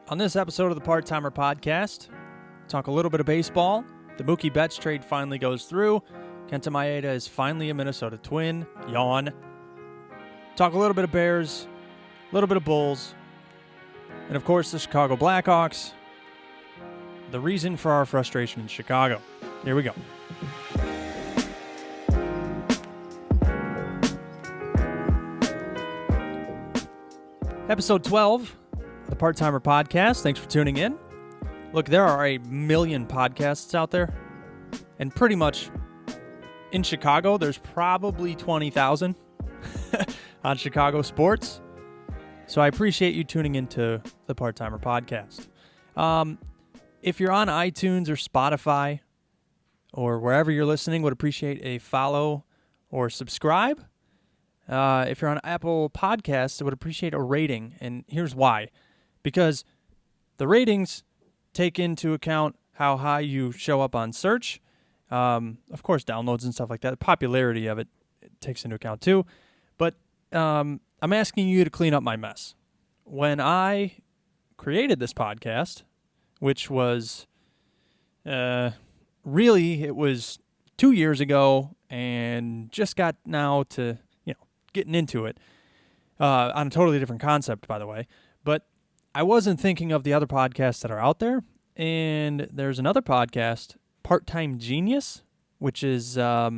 On this episode of the Part-Timer Podcast, talk a little bit of baseball. The Mookie Betts trade finally goes through. Kenta Maeda is finally a Minnesota Twin. Yawn. Talk a little bit of Bears, a little bit of Bulls, and of course the Chicago Blackhawks. The reason for our frustration in Chicago. Here we go. Episode 12 of the Part-Timer Podcast. Thanks for tuning in. Look, there are a million podcasts out there, and pretty much in Chicago, there's probably 20,000 on Chicago sports. So I appreciate you tuning into the Part-Timer Podcast. If you're on iTunes or Spotify or wherever you're listening, would appreciate a follow or subscribe. If you're on Apple Podcasts, I would appreciate a rating, and here's why. Because the ratings take into account how high you show up on search. Of course, downloads and stuff like that. The popularity of it takes into account too. But I'm asking you to clean up my mess. When I created this podcast, which was really, it was 2 years ago and just got now to, getting into it on a totally different concept, by the way. But I wasn't thinking of the other podcasts that are out there. And there's another podcast, Part-Time Genius, which is, I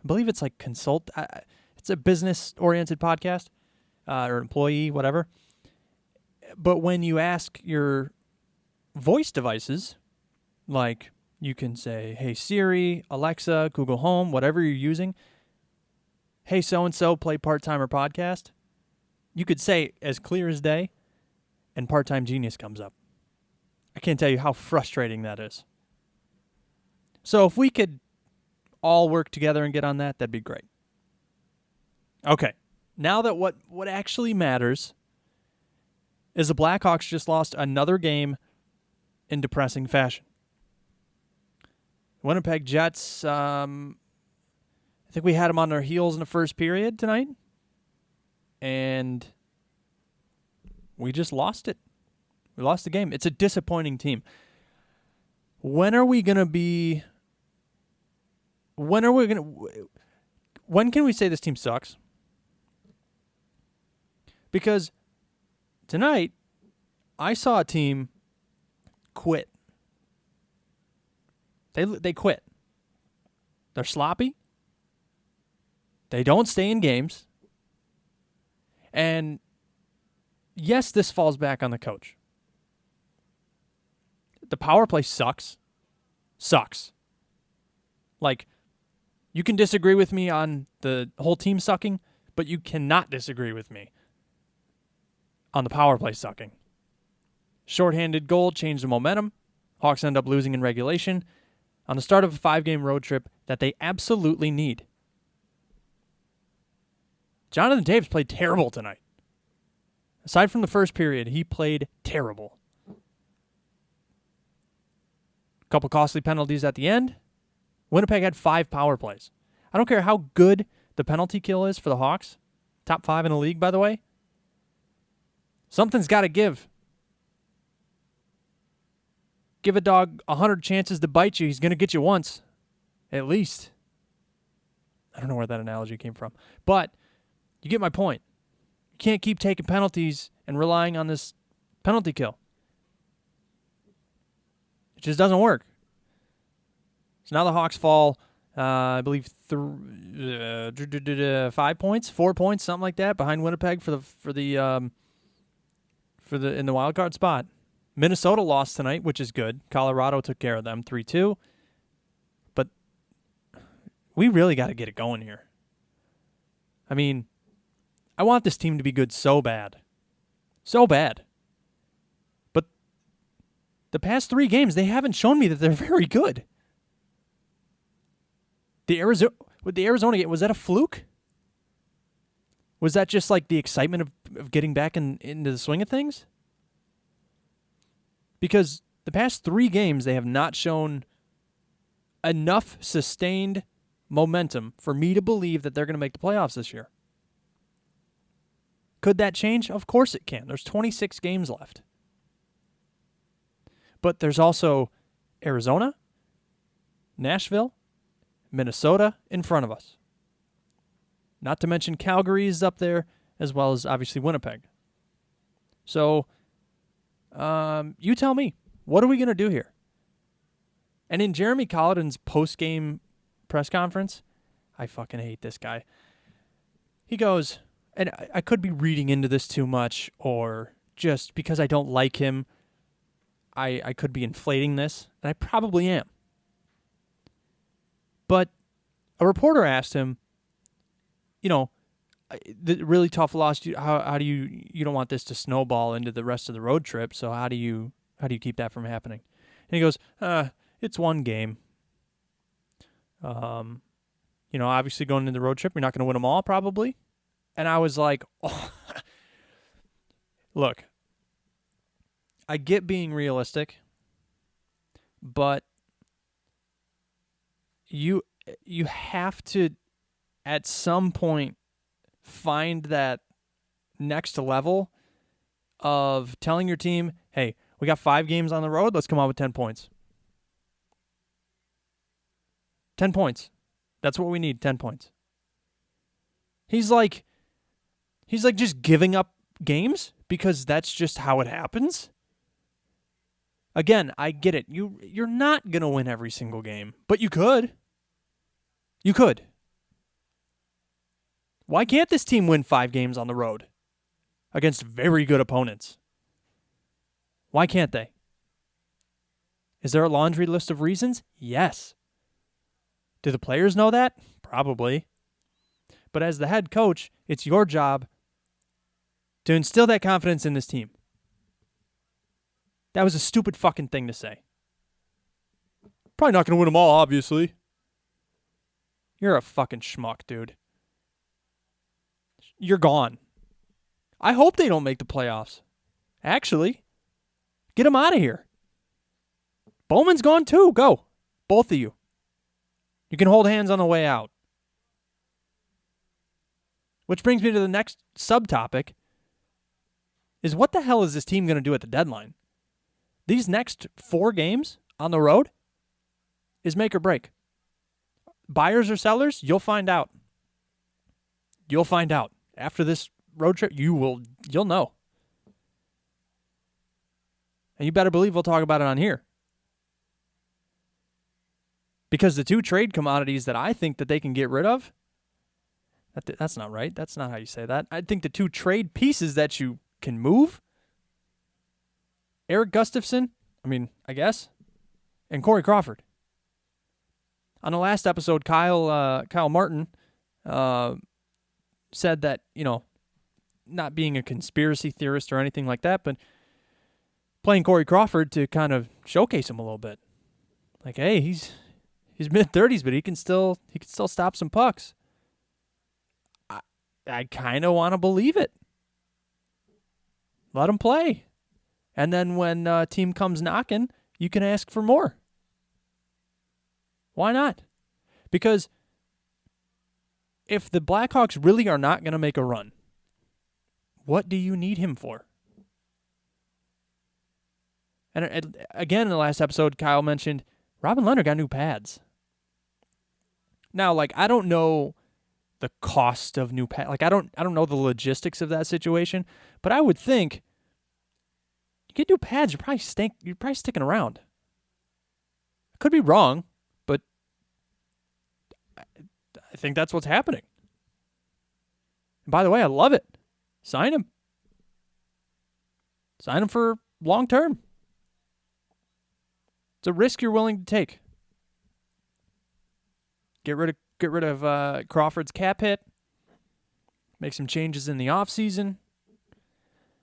believe it's like it's a business-oriented podcast, or employee, whatever. But when you ask your voice devices, like you can say, hey Siri, Alexa, Google Home, whatever you're using, hey so-and-so, play Part-Timer Podcast, you could say as clear as day, and Part-Time Genius comes up. I can't tell you how frustrating that is. So if we could all work together and get on that, that'd be great. Okay, now that what actually matters is the Blackhawks just lost another game in depressing fashion. Winnipeg Jets, I think we had them on their heels in the first period tonight, and we just lost it. We lost the game. It's a disappointing team. When can we say this team sucks? Because tonight, I saw a team quit. They quit. They're sloppy. They don't stay in games. And yes, this falls back on the coach. The power play sucks. Sucks. Like, you can disagree with me on the whole team sucking, but you cannot disagree with me on the power play sucking. Shorthanded goal changed the momentum. Hawks end up losing in regulation on the start of a 5-game road trip that they absolutely need. Jonathan Taves played terrible tonight. Aside from the first period, he played terrible. A couple costly penalties at the end. Winnipeg had 5 power plays. I don't care how good the penalty kill is for the Hawks. Top 5 in the league, by the way. Something's got to give. Give a dog 100 chances to bite you, he's going to get you once. At least. I don't know where that analogy came from. But you get my point. You can't keep taking penalties and relying on this penalty kill. It just doesn't work. So now the Hawks fall, I believe, 5 points, 4 points, something like that, behind Winnipeg in the wild card spot. Minnesota lost tonight, which is good. Colorado took care of them 3-2. But we really got to get it going here. I mean, I want this team to be good so bad. So bad. But the past 3 games, they haven't shown me that they're very good. The Arizona game, was that a fluke? Was that just like the excitement of getting back into the swing of things? Because the past 3 games, they have not shown enough sustained momentum for me to believe that they're going to make the playoffs this year. Could that change? Of course it can. There's 26 games left. But there's also Arizona, Nashville, Minnesota in front of us. Not to mention Calgary is up there, as well as obviously Winnipeg. So, you tell me, what are we going to do here? And in Jeremy Colliton's post-game press conference, I fucking hate this guy. He goes, and I could be reading into this too much, or just because I don't like him, I could be inflating this, and I probably am. But a reporter asked him, the really tough loss, how do you don't want this to snowball into the rest of the road trip, so how do you keep that from happening? And he goes, it's one game. Obviously going into the road trip, you're not going to win them all, probably. And I was like, oh. Look, I get being realistic, but you have to, at some point, find that next level of telling your team, hey, we got 5 games on the road, let's come out with 10 points. 10 points. That's what we need, 10 points. He's like just giving up games because that's just how it happens. Again, I get it. You're not going to win every single game, but you could. You could. Why can't this team win 5 games on the road against very good opponents? Why can't they? Is there a laundry list of reasons? Yes. Do the players know that? Probably. But as the head coach, it's your job to instill that confidence in this team. That was a stupid fucking thing to say. Probably not going to win them all, obviously. You're a fucking schmuck, dude. You're gone. I hope they don't make the playoffs. Actually, get them out of here. Bowman's gone too. Go. Both of you. You can hold hands on the way out. Which brings me to the next subtopic, is what the hell is this team going to do at the deadline? These next 4 games on the road is make or break. Buyers or sellers, you'll find out. You'll find out. After this road trip, you'll know. And you better believe we'll talk about it on here. Because the 2 trade commodities that I think that they can get rid of, that's not right. That's not how you say that. I think the 2 trade pieces that you can move, Eric Gustafson, I guess, and Corey Crawford. On the last episode, Kyle Martin said that, not being a conspiracy theorist or anything like that, but playing Corey Crawford to kind of showcase him a little bit. Like, hey, he's mid-30s, but he can still stop some pucks. I kind of want to believe it. Let him play. And then when a team comes knocking, you can ask for more. Why not? Because if the Blackhawks really are not going to make a run, what do you need him for? And again, in the last episode, Kyle mentioned Robin Lehner got new pads. Now, I don't know the cost of new pads. I don't know the logistics of that situation, but I would think you get new pads, you're probably sticking around. I could be wrong, but I think that's what's happening. And by the way, I love it. Sign him. Sign him for long term. It's a risk you're willing to take. Get rid of Crawford's cap hit. Make some changes in the offseason.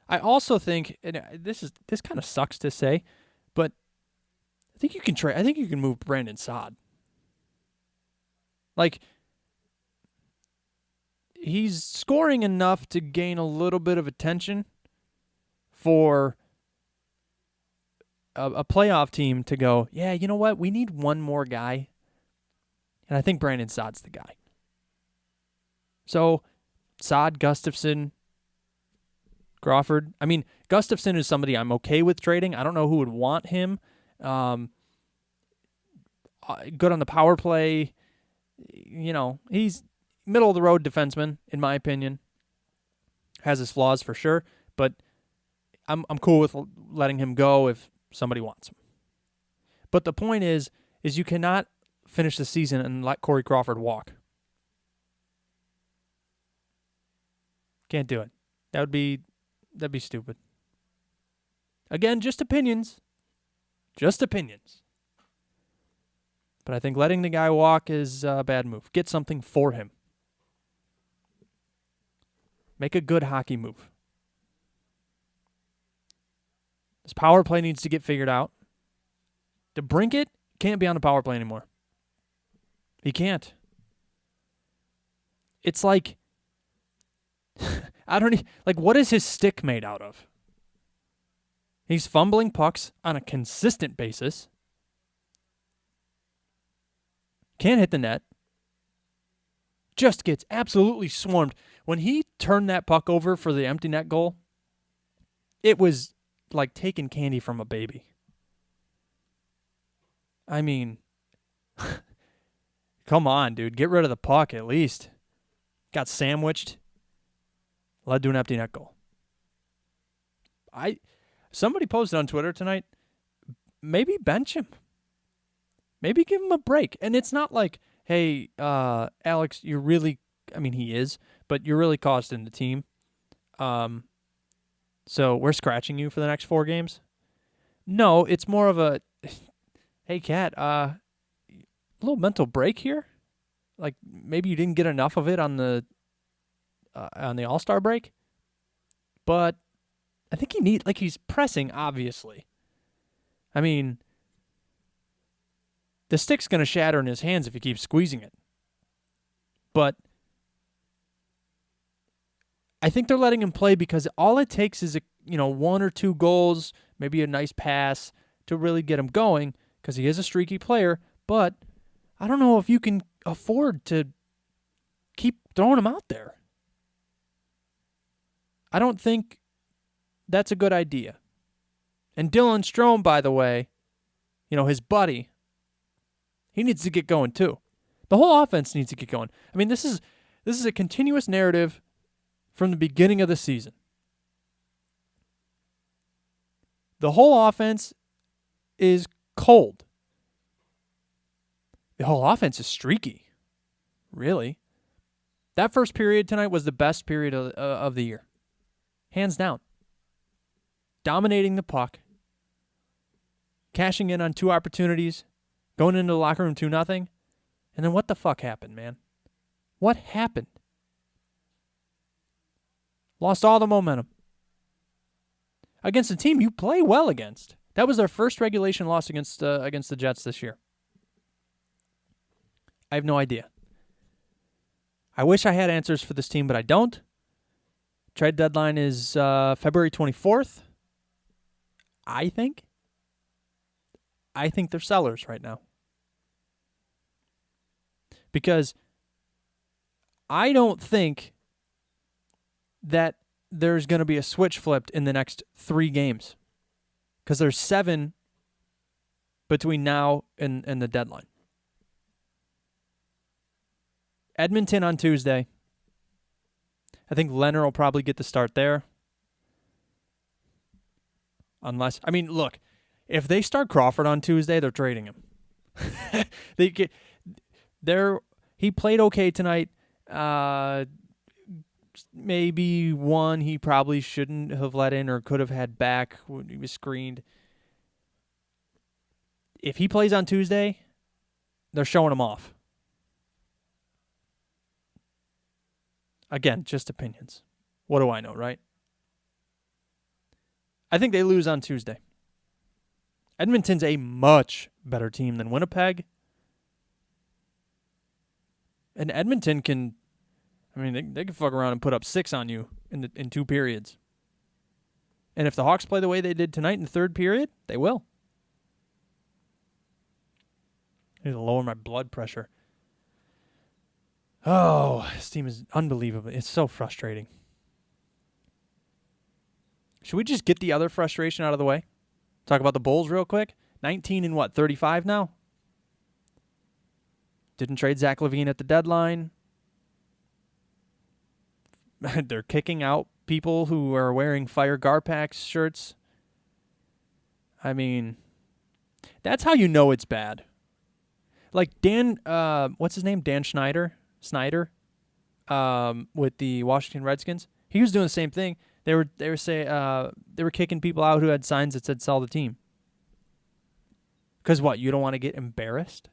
I also think, and this kind of sucks to say, but I think you can move Brandon Saad. He's scoring enough to gain a little bit of attention for a playoff team to go, yeah, you know what? We need one more guy. And I think Brandon Saad's the guy. So, Saad, Gustafson, Crawford. I mean, Gustafson is somebody I'm okay with trading. I don't know who would want him. Good on the power play. He's middle of the road defenseman, in my opinion. Has his flaws for sure, but I'm cool with letting him go if somebody wants him. But the point is you cannot finish the season and let Corey Crawford walk. Can't do it. That'd be stupid. Again, just opinions. Just opinions. But I think letting the guy walk is a bad move. Get something for him. Make a good hockey move. This power play needs to get figured out. DeBrincat can't be on the power play anymore. He can't. It's like, what is his stick made out of? He's fumbling pucks on a consistent basis. Can't hit the net. Just gets absolutely swarmed. When he turned that puck over for the empty net goal, it was like taking candy from a baby. I mean, come on, dude. Get rid of the puck at least. Got sandwiched. Led to an empty net goal. Somebody posted on Twitter tonight, maybe bench him. Maybe give him a break. And it's not like, hey, Alex, he is, but you're really costing the team. So we're scratching you for the next 4 games. No, it's more of a, hey, Cat, a little mental break here. Like maybe you didn't get enough of it on the All-Star break. But I think he's pressing, obviously. I mean, the stick's going to shatter in his hands if he keeps squeezing it. But I think they're letting him play because all it takes is 1 or 2 goals, maybe a nice pass to really get him going because he is a streaky player. But I don't know if you can afford to keep throwing him out there. I don't think that's a good idea. And Dylan Strome, by the way, his buddy, he needs to get going too. The whole offense needs to get going. I mean, this is a continuous narrative from the beginning of the season. The whole offense is cold. The whole offense is streaky. Really. That first period tonight was the best period of the year. Hands down. Dominating the puck. Cashing in on 2 opportunities. Going into the locker room 2-0. And then what the fuck happened, man? What happened? Lost all the momentum. Against a team you play well against. That was their first regulation loss against the Jets this year. I have no idea. I wish I had answers for this team, but I don't. Trade deadline is February 24th. I think they're sellers right now. Because I don't think that there's going to be a switch flipped in the next 3 games. Because there's 7 between now and the deadline. Edmonton on Tuesday. I think Leonard will probably get the start there. Look, if they start Crawford on Tuesday, they're trading him. He played okay tonight. Maybe one he probably shouldn't have let in or could have had back when he was screened. If he plays on Tuesday, they're showing him off. Again, just opinions. What do I know, right? I think they lose on Tuesday. Edmonton's a much better team than Winnipeg. And Edmonton can, they can fuck around and put up 6 on you in 2 periods. And if the Hawks play the way they did tonight in the 3rd period, they will. I need to lower my blood pressure. Oh, this team is unbelievable. It's so frustrating. Should we just get the other frustration out of the way? Talk about the Bulls real quick. 19 and 35 now? Didn't trade Zach LaVine at the deadline. They're kicking out people who are wearing Fire Garpax shirts. I mean, that's how you know it's bad. Like Dan, what's his name? Dan Snyder, with the Washington Redskins. He was doing the same thing. They were kicking people out who had signs that said "Sell the team." Because what? You don't want to get embarrassed?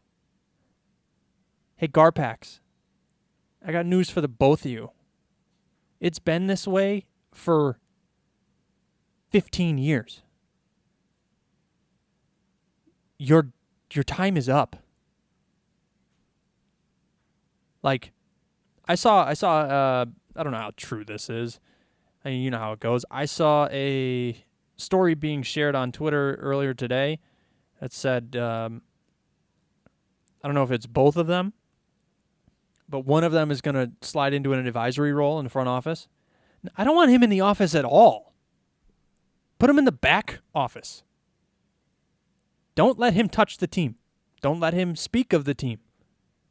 Hey, Garpax, I got news for the both of you. It's been this way for 15 years. Your time is up. Like, I saw. I don't know how true this is. I mean, you know how it goes. I saw a story being shared on Twitter earlier today that said, I don't know if it's both of them, but one of them is going to slide into an advisory role in the front office. I don't want him in the office at all. Put him in the back office. Don't let him touch the team. Don't let him speak of the team.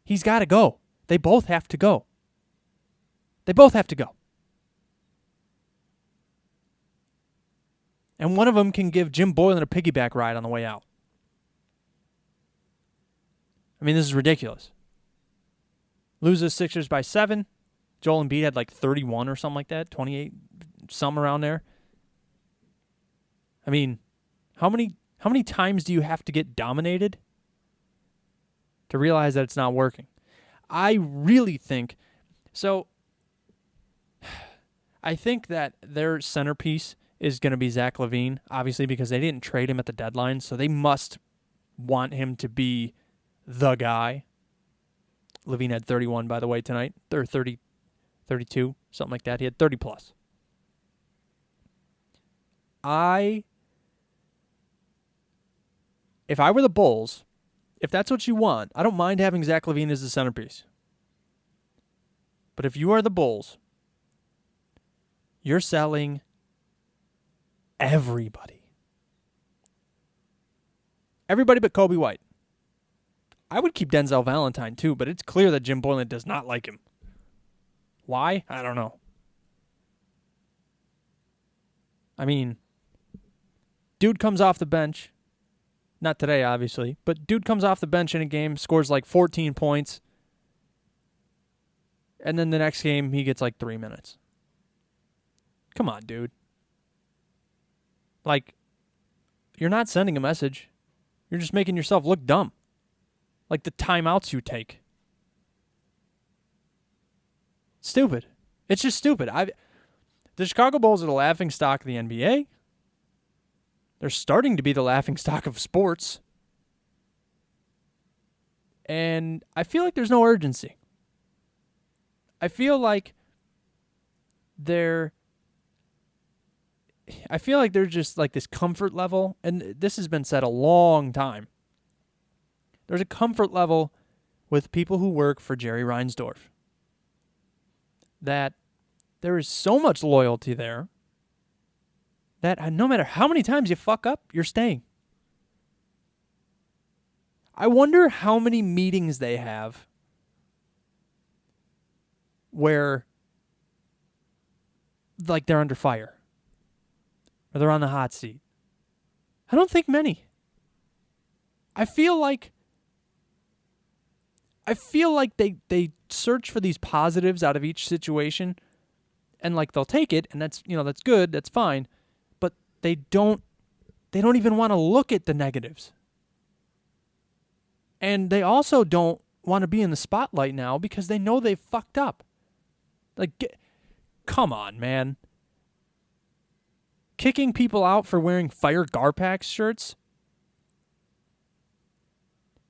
He's got to go. They both have to go. They both have to go. And one of them can give Jim Boylen a piggyback ride on the way out. I mean, this is ridiculous. Loses Sixers by 7. Joel Embiid had like 31 or something like that, 28, some around there. I mean, how many times do you have to get dominated to realize that it's not working? I really think so. I think that their centerpiece is going to be Zach LaVine, obviously, because they didn't trade him at the deadline, so they must want him to be the guy. LaVine had 31, by the way, tonight. Or 30, 32, something like that. He had 30 plus. If I were the Bulls, if that's what you want, I don't mind having Zach LaVine as the centerpiece. But if you are the Bulls, you're selling everybody. Everybody but Kobe White. I would keep Denzel Valentine too, but it's clear that Jim Boylen does not like him. Why? I don't know. I mean, dude comes off the bench. Not today, obviously, but dude comes off the bench in a game, scores like 14 points, and then the next game he gets like 3 minutes. Come on, dude. Like, you're not sending a message. You're just making yourself look dumb. Like the timeouts you take. Stupid. It's just stupid. The Chicago Bulls are the laughingstock of the NBA. They're starting to be the laughingstock of sports. And I feel like there's no urgency. I feel like there's just like this comfort level, and this has been said a long time. There's a comfort level with people who work for Jerry Reinsdorf that there is so much loyalty there that no matter how many times you fuck up, you're staying. I wonder how many meetings they have where like they're under fire or they're on the hot seat. I don't think many. I feel like they search for these positives out of each situation, and like they'll take it, and that's good, that's fine, but they don't even want to look at the negatives. And they also don't want to be in the spotlight now because they know they've fucked up. Like, come on, man. Kicking people out for wearing Fire Garpax shirts?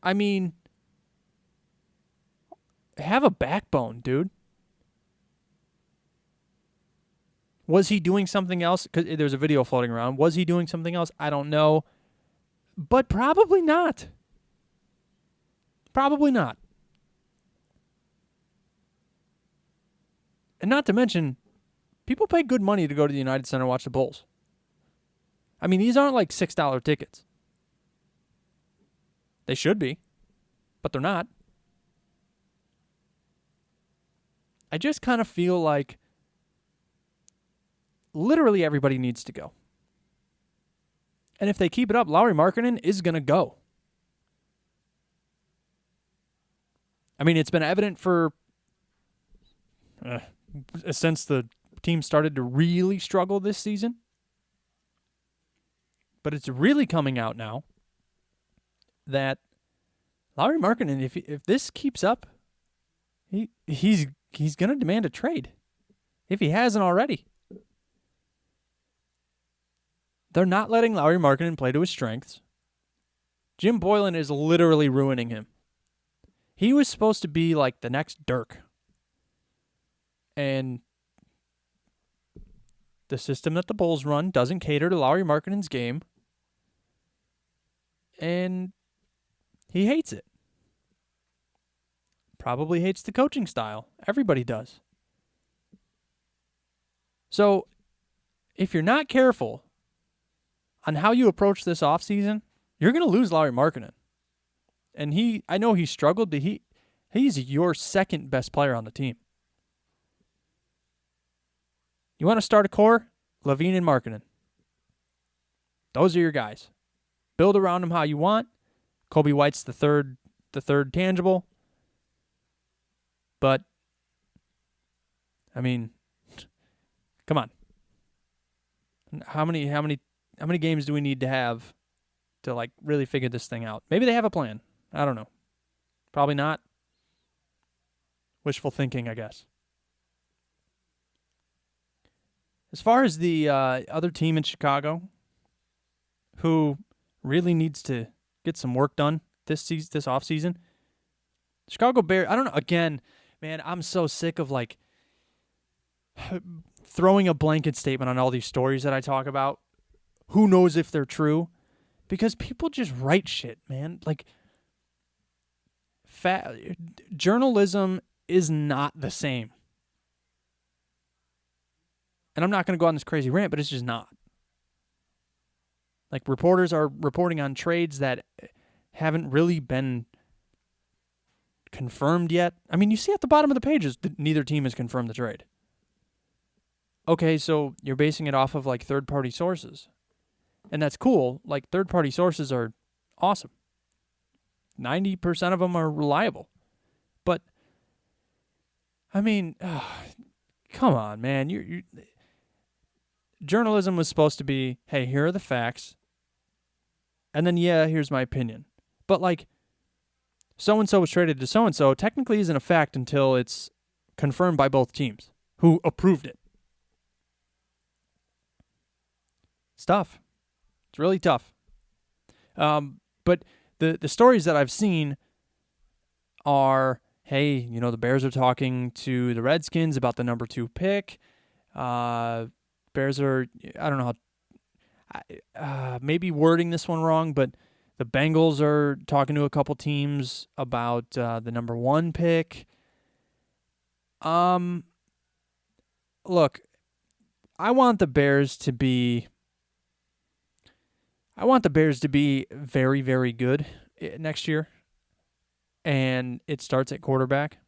I mean, have a backbone, dude. Was he doing something else? Because there's a video floating around. Was he doing something else? I don't know. But probably not. Probably not. And not to mention, people pay good money to go to the United Center and watch the Bulls. I mean, these aren't like $6 tickets. They should be, but they're not. I just kind of feel like literally everybody needs to go. And if they keep it up, Lauri Markkanen is going to go. I mean, it's been evident for since the team started to really struggle this season. But it's really coming out now that Lauri Markkanen, if this keeps up, he's going to demand a trade if he hasn't already. They're not letting Lauri Markkanen play to his strengths. Jim Boylen is literally ruining him. He was supposed to be like the next Dirk. And the system that the Bulls run doesn't cater to Lauri Markkanen's game. And he hates it. Probably hates the coaching style. Everybody does. So, if you're not careful on how you approach this offseason, you're going to lose Lauri Markkanen. And I know he struggled, but he's your second best player on the team. You want to start a core? Levine and Markkanen. Those are your guys. Build around them how you want. Kobe White's the third tangible. But I mean, come on. How many games do we need to have to like really figure this thing out? Maybe they have a plan. I don't know. Probably not. Wishful thinking, I guess. As far as the other team in Chicago, who really needs to get some work done this offseason, Chicago Bears. I don't know. Again, man, I'm so sick of like throwing a blanket statement on all these stories that I talk about. Who knows if they're true? Because people just write shit, man. Like, journalism is not the same. And I'm not going to go on this crazy rant, but it's just not. Like, reporters are reporting on trades that haven't really been confirmed yet. I mean, you see at the bottom of the pages that neither team has confirmed the trade. Okay, so you're basing it off of, like, third-party sources. And that's cool. Like, third-party sources are awesome. 90% of them are reliable. But, I mean, come on, man. Journalism was supposed to be, hey, here are the facts. And then, yeah, here's my opinion. But, like, so-and-so was traded to so-and-so technically isn't a fact until it's confirmed by both teams who approved it. It's tough. It's really tough. But the stories that I've seen are, hey, you know, the Bears are talking to the Redskins about the number 2 pick. Bears are, I don't know how, maybe wording this one wrong, but the Bengals are talking to a couple teams about the number 1 pick. Look, I want the Bears to be very, very good next year, and it starts at quarterback.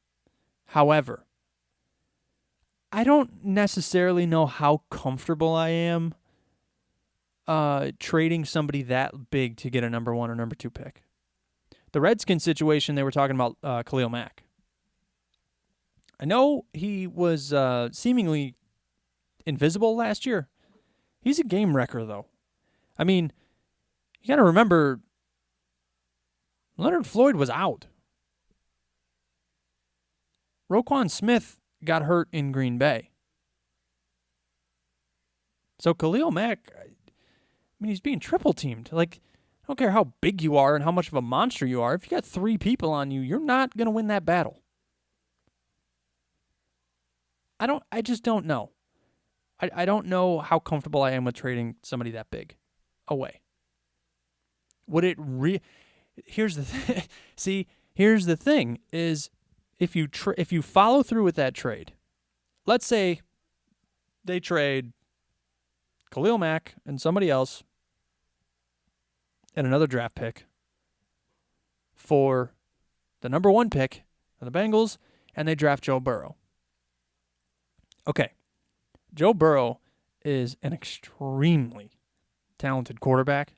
However, I don't necessarily know how comfortable I am trading somebody that big to get a number 1 or number 2 pick. The Redskins situation, they were talking about Khalil Mack. I know he was seemingly invisible last year. He's a game wrecker, though. I mean, you got to remember, Leonard Floyd was out. Roquan Smith got hurt in Green Bay. So Khalil Mack, I mean, he's being triple teamed. Like, I don't care how big you are and how much of a monster you are. If you got 3 people on you, you're not going to win that battle. I just don't know. I don't know how comfortable I am with trading somebody that big away. Would it here's the thing. See, here's the thing is if you follow through with that trade, let's say they trade Khalil Mack and somebody else and another draft pick for the number 1 pick of the Bengals, and they draft Joe Burrow. Okay, Joe Burrow is an extremely talented quarterback.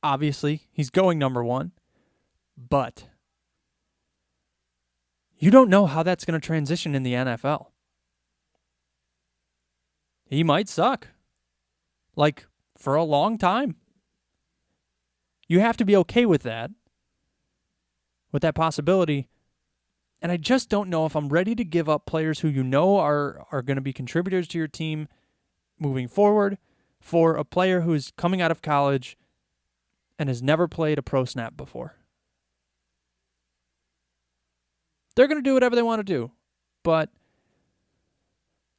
Obviously, he's going number 1, but you don't know how that's going to transition in the NFL. He might suck, like, for a long time. You have to be okay with that possibility. And I just don't know if I'm ready to give up players who you know are going to be contributors to your team moving forward for a player who's coming out of college and has never played a pro snap before. They're going to do whatever they want to do. But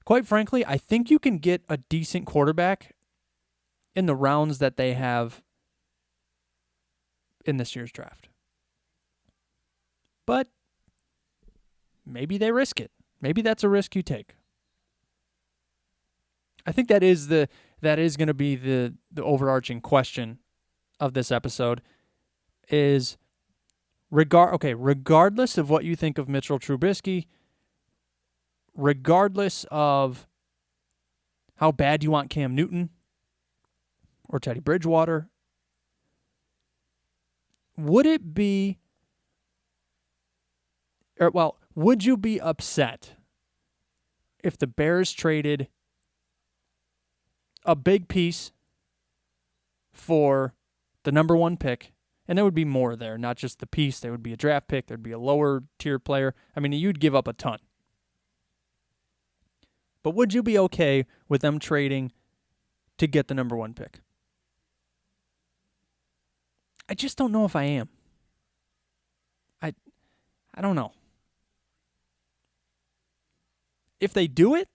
quite frankly, I think you can get a decent quarterback in the rounds that they have in this year's draft. But maybe they risk it. Maybe that's a risk you take. I think that is going to be the overarching question of this episode is regardless of what you think of Mitchell Trubisky, regardless of how bad you want Cam Newton or Teddy Bridgewater, would you be upset if the Bears traded a big piece for the number 1 pick? And there would be more there, not just the piece. There would be a draft pick. There'd be a lower tier player. I mean, you'd give up a ton. But would you be okay with them trading to get the number 1 pick? I just don't know if I am. I don't know. If they do it,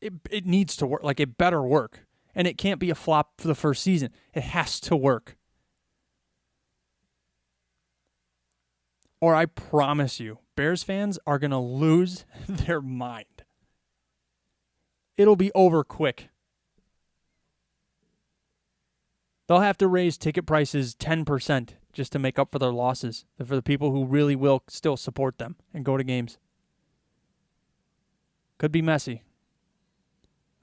it needs to work. Like, it better work. And it can't be a flop for the first season. It has to work. Or I promise you, Bears fans are going to lose their mind. It'll be over quick. They'll have to raise ticket prices 10% just to make up for their losses, for the people who really will still support them and go to games. Could be messy.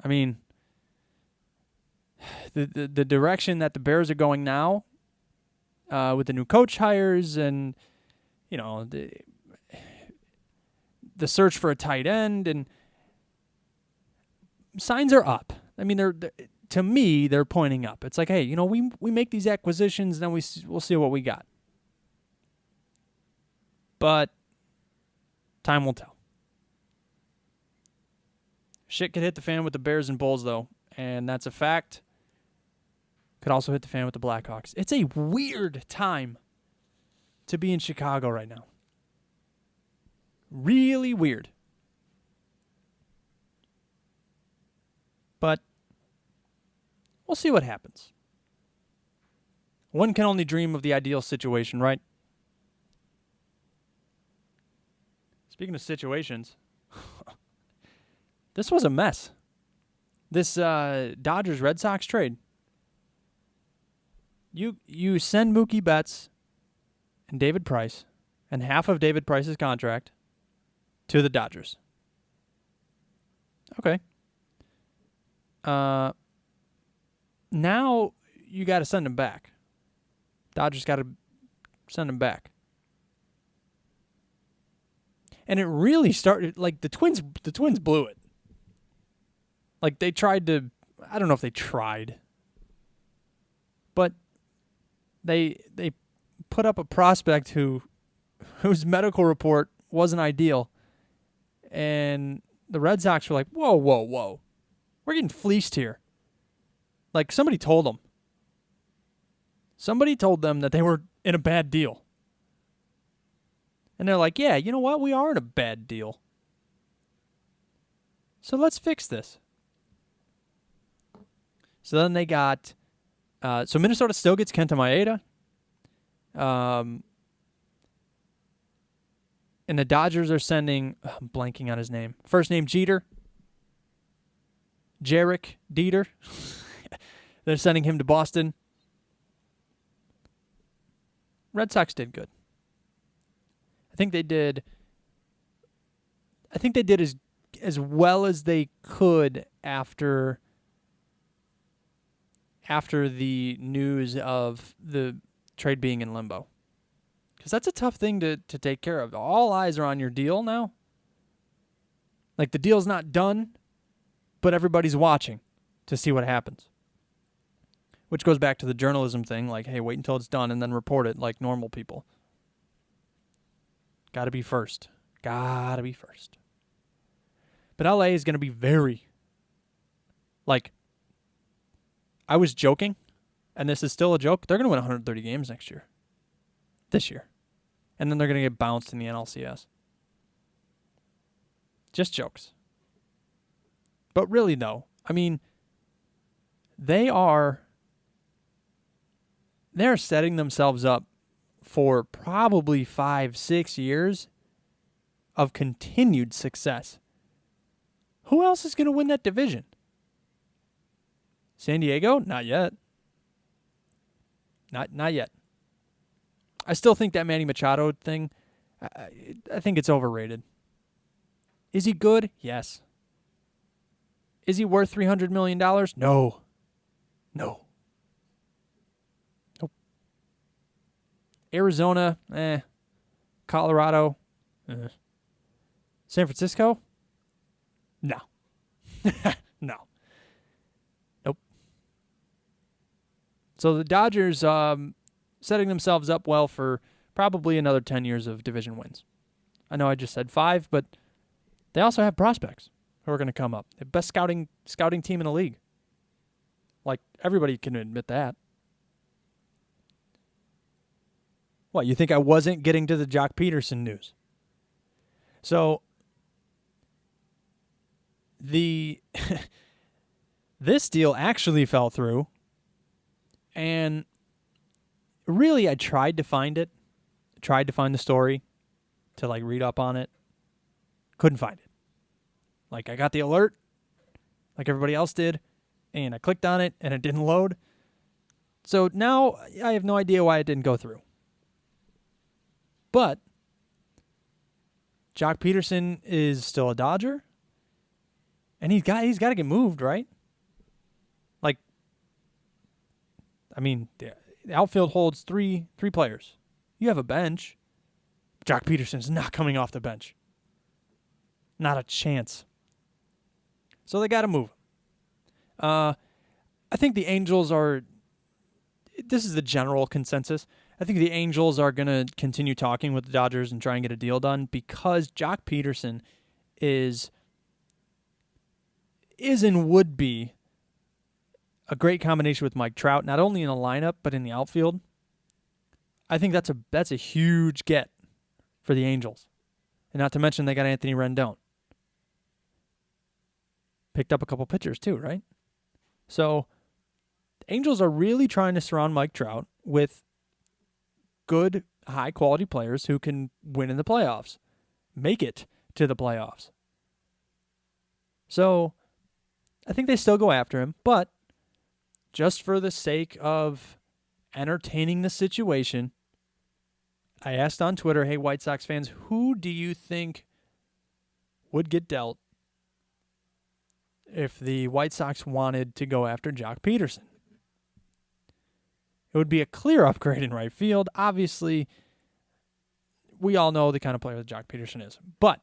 I mean, the direction that the Bears are going now, with the new coach hires and, you know, the search for a tight end, and signs are up. I mean, to me, they're pointing up. It's like, hey, you know, we make these acquisitions, then we'll see what we got. But time will tell. Shit could hit the fan with the Bears and Bulls, though, and that's a fact. Could also hit the fan with the Blackhawks. It's a weird time to be in Chicago right now. Really weird. But we'll see what happens. One can only dream of the ideal situation, right? Speaking of situations, this was a mess. This Dodgers-Red Sox trade. You send Mookie Betts and David Price and half of David Price's contract to the Dodgers. Okay. Now you got to send him back. Dodgers got to send him back. And it really started, like, the Twins blew it. Like, they tried to, I don't know if they tried, but they put up a prospect whose medical report wasn't ideal. And the Red Sox were like, whoa. We're getting fleeced here. Like, somebody told them. Somebody told them that they were in a bad deal. And they're like, yeah, you know what? We are in a bad deal. So let's fix this. So then they got... so Minnesota still gets Kenta Maeda. And the Dodgers are sending... I'm blanking on his name. First name Jeter. Jarek Dieter. They're sending him to Boston. Red Sox did good. I think they did as well as they could after the news of the trade being in limbo. Because that's a tough thing to take care of. All eyes are on your deal now. Like, the deal's not done, but everybody's watching to see what happens. Which goes back to the journalism thing, like, hey, wait until it's done and then report it like normal people. Gotta be first. Gotta be first. But LA is going to be very, like, I was joking, and this is still a joke. They're going to win 130 games next year. This year. And then they're going to get bounced in the NLCS. Just jokes. But really, no. I mean, they're setting themselves up for probably 5-6 years of continued success. Who else is going to win that division? San Diego? Not yet. Not yet. I still think that Manny Machado thing, I think it's overrated. Is he good? Yes. Is he worth $300 million? No. Nope. Arizona? Colorado? San Francisco? No. No. Nope. So the Dodgers setting themselves up well for probably another 10 years of division wins. I know I just said 5, but they also have prospects who are going to come up. The best scouting team in the league. Like, everybody can admit that. What, you think I wasn't getting to the Joc Pederson news? So, this deal actually fell through, and really I tried to find it, tried to find the story to, like, read up on it. Couldn't find it. Like, I got the alert, like everybody else did, and I clicked on it, and it didn't load. So now I have no idea why it didn't go through. But Joc Pederson is still a Dodger, and he's got to get moved, right? Like, I mean, the outfield holds three players. You have a bench. Joc Pederson's not coming off the bench. Not a chance. So they got to move him. I think the Angels are. This is the general consensus. I think the Angels are going to continue talking with the Dodgers and try and get a deal done because Joc Pederson is and would be a great combination with Mike Trout, not only in the lineup but in the outfield. I think that's a huge get for the Angels. And not to mention they got Anthony Rendon. Picked up a couple pitchers too, right? So the Angels are really trying to surround Mike Trout with good, high-quality players who can win in the playoffs, make it to the playoffs. So I think they still go after him, but just for the sake of entertaining the situation, I asked on Twitter, hey, White Sox fans, who do you think would get dealt if the White Sox wanted to go after Joc Pederson? It would be a clear upgrade in right field. Obviously, we all know the kind of player that Joc Pederson is. But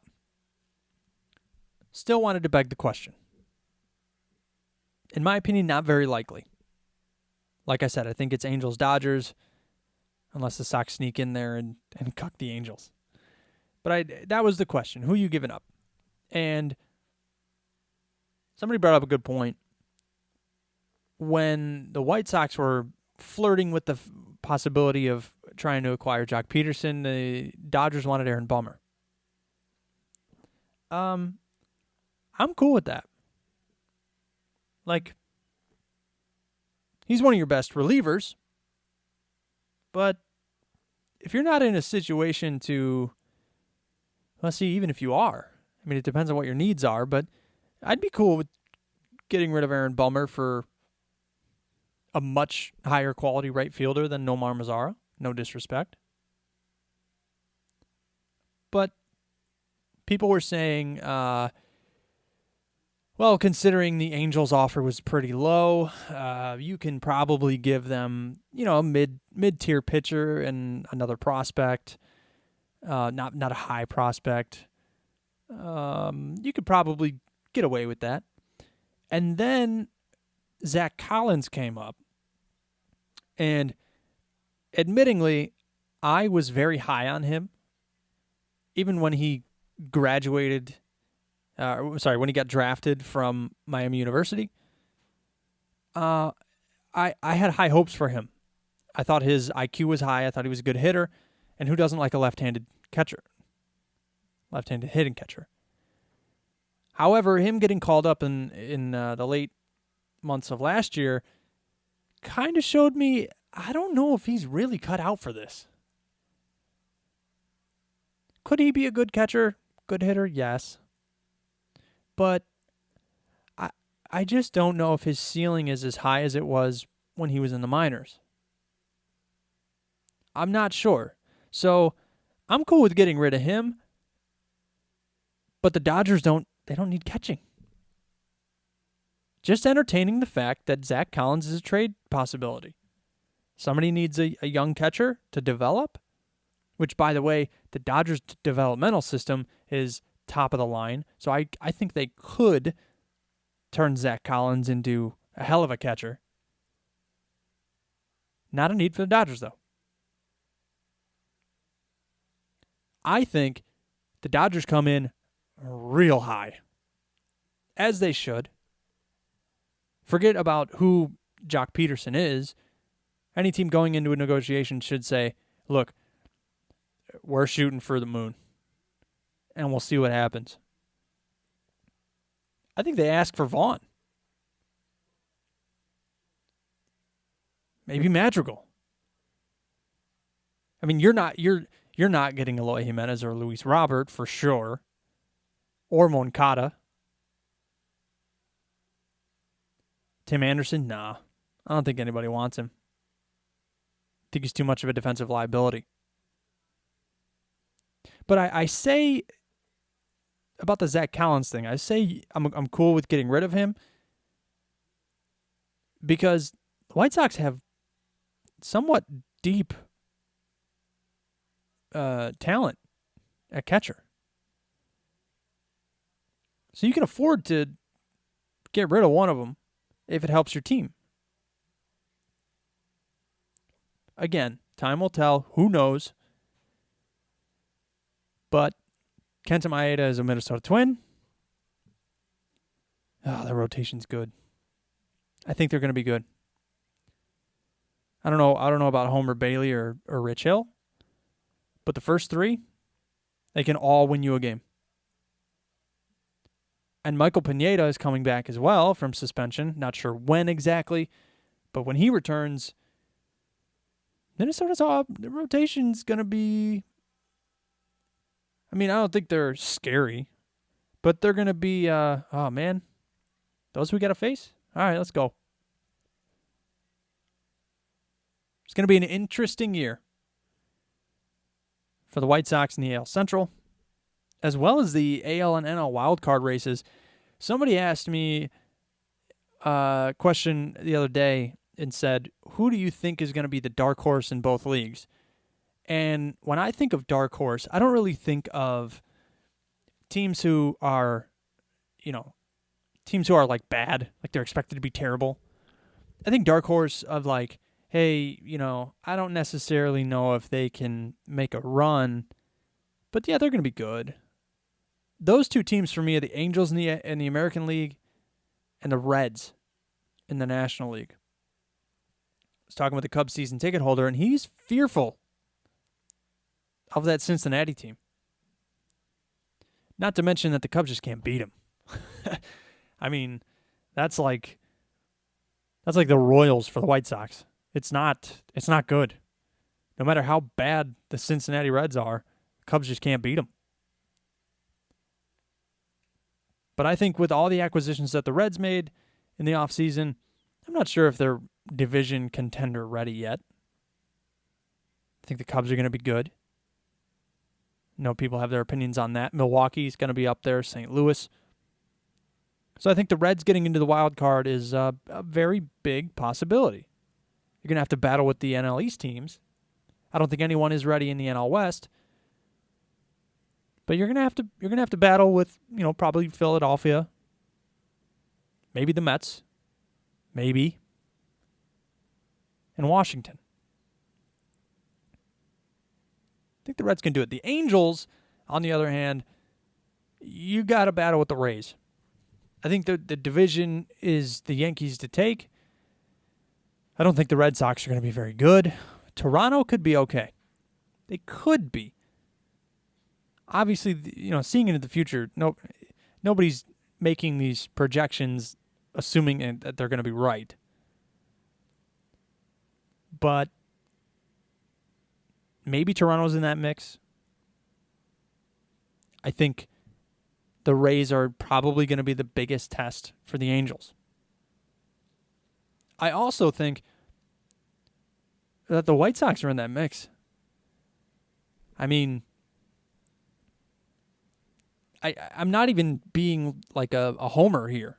still wanted to beg the question. In my opinion, not very likely. Like I said, I think it's Angels-Dodgers, unless the Sox sneak in there and cuck the Angels. But that was the question. Who are you giving up? And somebody brought up a good point. When the White Sox were flirting with the possibility of trying to acquire Joc Pederson, the Dodgers wanted Aaron Bummer. I'm cool with that. Like, he's one of your best relievers, but if you're not in a situation to, let's see, even if you are, I mean, it depends on what your needs are, but I'd be cool with getting rid of Aaron Bummer for a much higher quality right fielder than Nomar Mazara. No disrespect. but people were saying, well, considering the Angels' offer was pretty low, you can probably give them, a mid-tier pitcher and another prospect, not a high prospect. You could probably get away with that. And then Zach Collins came up, and admittingly, I was very high on him, even when he graduated. When he got drafted from Miami University. I had high hopes for him. I thought his IQ was high. I thought he was a good hitter, and who doesn't like a left-handed catcher? Left-handed hitting catcher. However, him getting called up in the late months of last year kind of showed me I don't know if he's really cut out for this. Could he be a good catcher, good hitter? Yes. But I just don't know if his ceiling is as high as it was when he was in the minors. I'm not sure. So I'm cool with getting rid of him, but the Dodgers don't need catching. Just entertaining the fact that Zach Collins is a trade possibility. Somebody needs a young catcher to develop, which, by the way, the Dodgers' developmental system is top of the line. So I think they could turn Zach Collins into a hell of a catcher. Not a need for the Dodgers, though. I think the Dodgers come in real high, as they should. Forget about who Joc Pederson is. Any team going into a negotiation should say, look, we're shooting for the moon, and we'll see what happens. I think they ask for Vaughn. Maybe Madrigal. I mean, you're not getting Eloy Jimenez or Luis Robert for sure, or Moncada. Tim Anderson, nah. I don't think anybody wants him. I think he's too much of a defensive liability. But I say about the Zach Collins thing, I say I'm cool with getting rid of him because the White Sox have somewhat deep talent at catcher. So you can afford to get rid of one of them if it helps your team. Again, time will tell. Who knows? But Kenta Maeda is a Minnesota Twin. Oh, their rotation's good. I think they're going to be good. I don't know about Homer Bailey or Rich Hill, but the first three, they can all win you a game. And Michael Pineda is coming back as well from suspension. Not sure when exactly, but when he returns, Minnesota's the rotation's going to be... I mean, I don't think they're scary, but they're going to be, oh, man, those we got to face? All right, let's go. It's going to be an interesting year for the White Sox in the AL Central, as well as the AL and NL wildcard races. Somebody asked me a question the other day and said, who do you think is going to be the dark horse in both leagues? And when I think of dark horse, I don't really think of teams who are, like bad, like they're expected to be terrible. I think dark horse of like, hey, I don't necessarily know if they can make a run, but yeah, they're going to be good. Those two teams for me are the Angels in the American League and the Reds in the National League. I was talking with the Cubs season ticket holder, and he's fearful of that Cincinnati team. Not to mention that the Cubs just can't beat him. I mean, that's like the Royals for the White Sox. It's not good. No matter how bad the Cincinnati Reds are, the Cubs just can't beat them. But I think with all the acquisitions that the Reds made in the offseason, I'm not sure if they're division contender ready yet. I think the Cubs are going to be good. I know people have their opinions on that. Milwaukee's going to be up there, St. Louis. So I think the Reds getting into the wild card is a very big possibility. You're going to have to battle with the NL East teams. I don't think anyone is ready in the NL West. But you're going to have to battle with, probably Philadelphia, maybe the Mets, maybe, and Washington. I think the Reds can do it. The Angels, on the other hand, you got to battle with the Rays. I think the division is the Yankees to take. I don't think the Red Sox are going to be very good. Toronto could be okay. They could be. Obviously, seeing into the future, nobody's making these projections assuming that they're going to be right. But maybe Toronto's in that mix. I think the Rays are probably going to be the biggest test for the Angels. I also think that the White Sox are in that mix. I mean, I'm not even being like a homer here.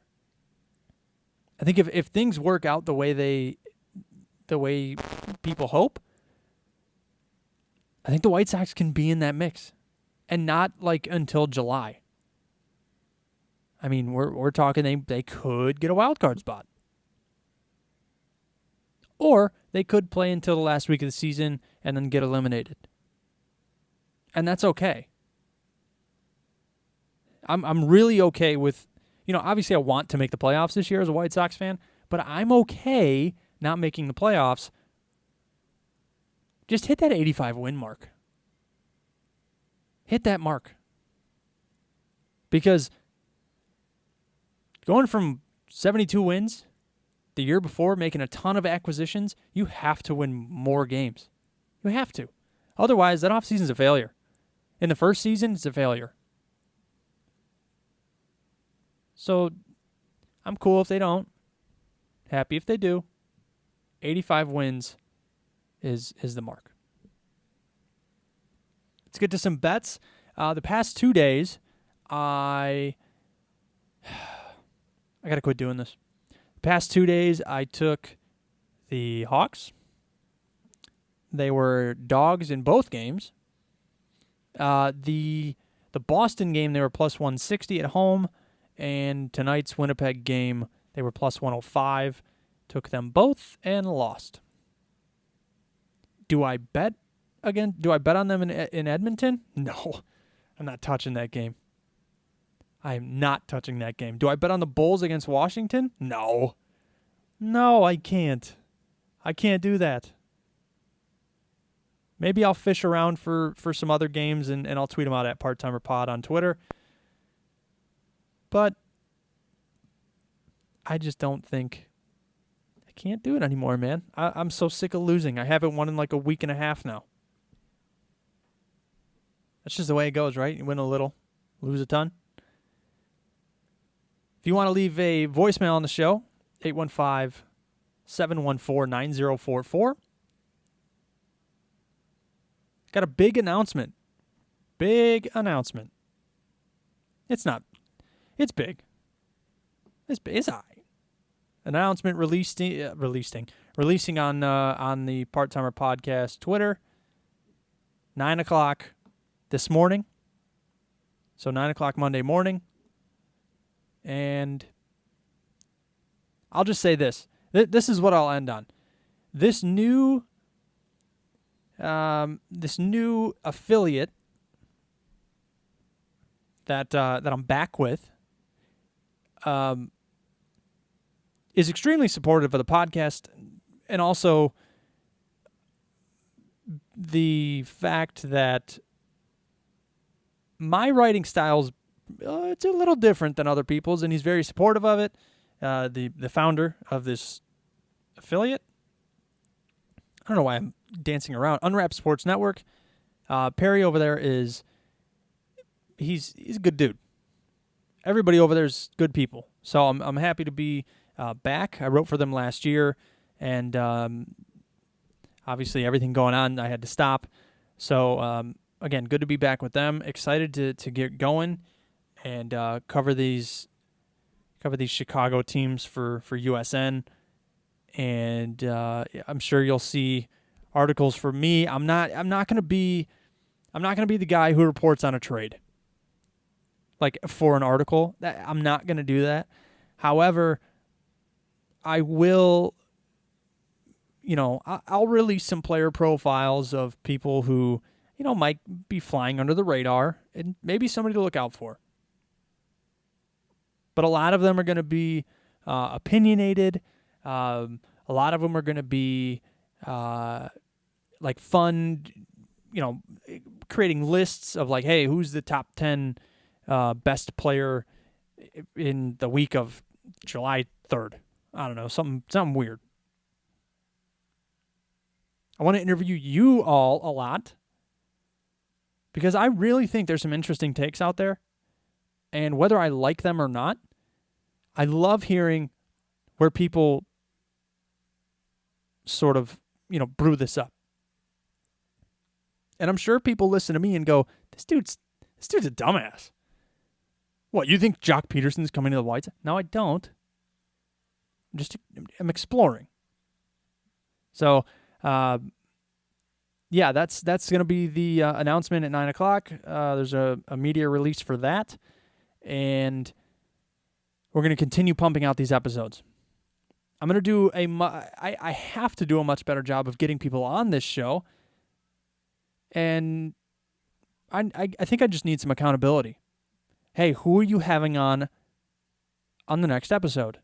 I think if things work out the way people hope, I think the White Sox can be in that mix, and not like until July. I mean, we're talking they could get a wild card spot, or they could play until the last week of the season and then get eliminated, and that's okay. I'm really okay with, obviously I want to make the playoffs this year as a White Sox fan, but I'm okay not making the playoffs. Just hit that 85 win mark. Hit that mark. Because going from 72 wins the year before, making a ton of acquisitions, you have to win more games. You have to. Otherwise, that offseason's a failure. In the first season, it's a failure. So I'm cool if they don't. Happy if they do. 85 wins is the mark. Let's get to some bets. The past 2 days, I got to quit doing this. The past 2 days, I took the Hawks. They were dogs in both games. The Boston game, they were plus 160 at home. And tonight's Winnipeg game, they were plus 105. Took them both and lost. Do I bet again? Do I bet on them in Edmonton? No, I'm not touching that game. I am not touching that game. Do I bet on the Bulls against Washington? No. No, I can't. I can't do that. Maybe I'll fish around for some other games and I'll tweet them out at Part Timer Pod on Twitter. But I just don't think I can't do it anymore, man. I'm so sick of losing. I haven't won in like a week and a half now. That's just the way it goes, right? You win a little, lose a ton. If you want to leave a voicemail on the show, 815-714-9044. Got a big announcement. Big announcement. It's not. It's big. It's high. Announcement releasing on the Part Timer Podcast Twitter. 9:00 this morning. So 9:00 Monday morning. And I'll just say this. This is what I'll end on. This new affiliate that I'm back with is extremely supportive of the podcast, and also the fact that my writing style's it's a little different than other people's, and he's very supportive of it. The founder of this affiliate, I don't know why I'm dancing around. Unwrapped Sports Network. Perry over there he's a good dude. Everybody over there is good people. So I'm happy to be back. I wrote for them last year, and obviously everything going on, I had to stop. So again, good to be back with them. Excited to get going and cover these Chicago teams for USN. And I'm sure you'll see articles from me. I'm not going to be the guy who reports on a trade, like for an article. I'm not going to do that. However, I will, I'll release some player profiles of people who, might be flying under the radar and maybe somebody to look out for. But a lot of them are going to be opinionated. A lot of them are going to be like fun, creating lists of like, hey, who's the top 10 best player in the week of July 3rd? I don't know, something weird. I want to interview you all a lot because I really think there's some interesting takes out there. And whether I like them or not, I love hearing where people sort of, brew this up. And I'm sure people listen to me and go, this dude's a dumbass. What, you think Joc Pederson's coming to the White Sox? No, I don't. I'm exploring. So, yeah, that's going to be the announcement at 9 o'clock. There's a media release for that. And we're going to continue pumping out these episodes. I'm going to do I have to do a much better job of getting people on this show. And I think I just need some accountability. Hey, who are you having on the next episode?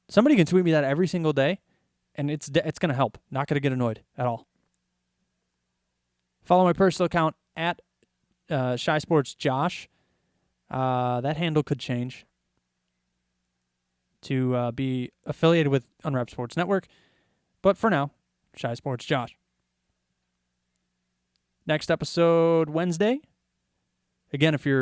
Somebody can tweet me that every single day, and it's going to help. Not going to get annoyed at all. Follow my personal account at Shy Sports Josh. That handle could change to be affiliated with Unwrapped Sports Network. But for now, Shy Sports Josh. Next episode Wednesday. Again, if you're